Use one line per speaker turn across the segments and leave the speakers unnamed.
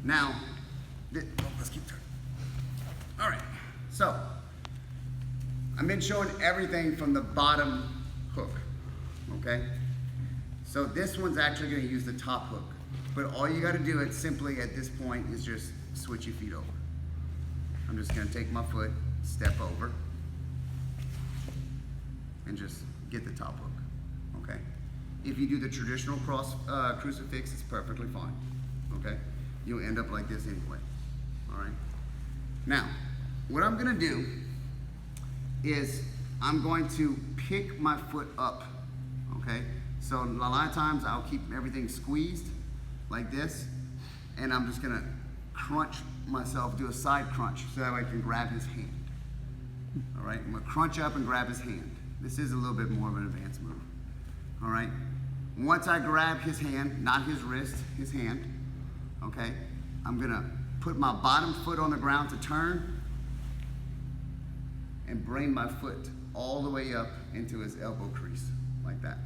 Now, let's keep turning. All right, so I've been showing everything from the bottom hook, okay? So this one's actually gonna use the top hook, but all you gotta do simply at this point is just switch your feet over. I'm just gonna take my foot, step over, and just get the top hook, okay? If you do the traditional crucifix, it's perfectly fine, okay? You'll end up like this anyway, all right? Now, what I'm gonna do is I'm going to pick my foot up, okay? So a lot of times I'll keep everything squeezed like this, and I'm just gonna crunch myself, do a side crunch so that I can grab his hand. All right, I'm gonna crunch up and grab his hand. This is a little bit more of an advanced move, all right? Once I grab his hand, not his wrist, his hand, okay, I'm gonna put my bottom foot on the ground to turn and bring my foot all the way up into his elbow crease, like that,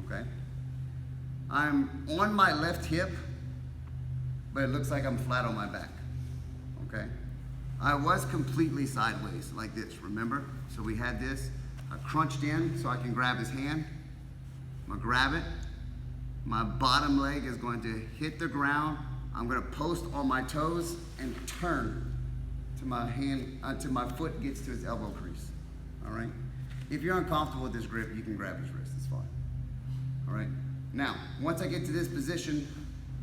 okay? I'm on my left hip, but it looks like I'm flat on my back, okay? I was completely sideways like this, remember? So we had this, I crunched in so I can grab his hand. I'm gonna grab it. My bottom leg is going to hit the ground. I'm gonna post on my toes and turn to my hand, until my foot gets to his elbow crease, all right? If you're uncomfortable with this grip, you can grab his wrist, it's fine, all right? Now, once I get to this position,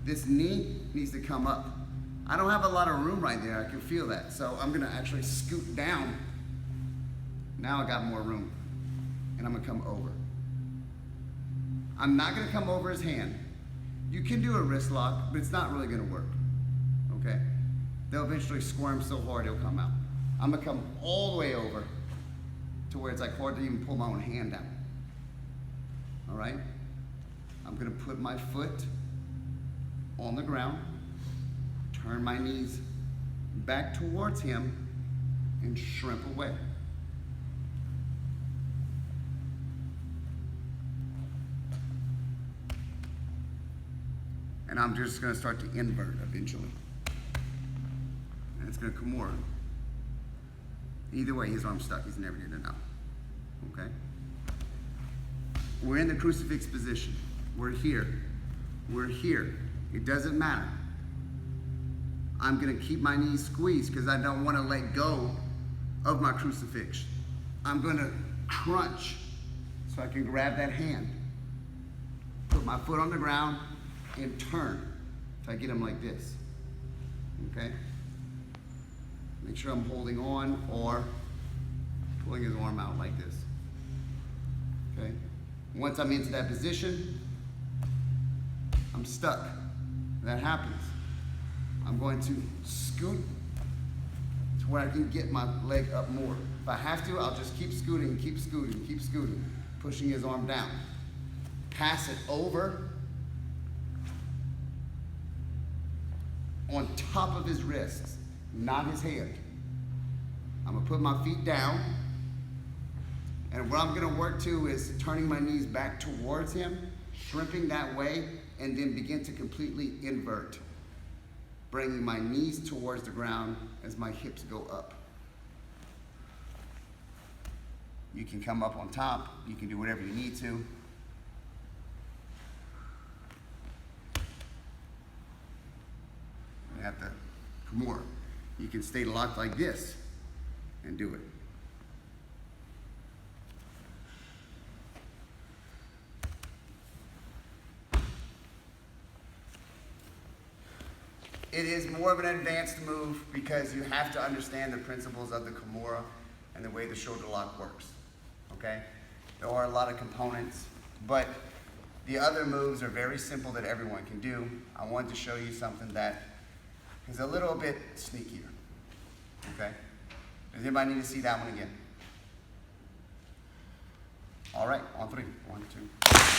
this knee needs to come up. I don't have a lot of room right there, I can feel that. So I'm gonna actually scoot down. Now I got more room, and I'm gonna come over. I'm not gonna come over his hand. You can do a wrist lock, but it's not really gonna work, okay? They'll eventually squirm so hard it'll come out. I'm gonna come all the way over to where it's like hard to even pull my own hand down, all right? I'm gonna put my foot on the ground, turn my knees back towards him, and shrimp away. And I'm just gonna start to invert eventually. And it's gonna Kimura. Either way, his arm's stuck, he's never gonna know, okay? We're in the crucifix position. We're here, we're here. It doesn't matter. I'm gonna keep my knees squeezed because I don't wanna let go of my crucifix. I'm gonna crunch so I can grab that hand, put my foot on the ground, and turn if I get him like this, okay? Make sure I'm holding on or pulling his arm out like this, okay? Once I'm into that position, I'm stuck. That happens. I'm going to scoot to where I can get my leg up more. If I have to, I'll just keep scooting, keep scooting, keep scooting, pushing his arm down. Pass it over on top of his wrists, not his hand. I'm gonna put my feet down, and what I'm gonna work to is turning my knees back towards him, shrimping that way, and then begin to completely invert, bringing my knees towards the ground as my hips go up. You can come up on top, you can do whatever you need to. You have to Kimura. You can stay locked like this and do it. It is more of an advanced move because you have to understand the principles of the Kimura and the way the shoulder lock works, okay? There are a lot of components, but the other moves are very simple that everyone can do. I wanted to show you something that is a little bit sneakier, okay? Does anybody need to see that one again? All right, on three. 1, 2.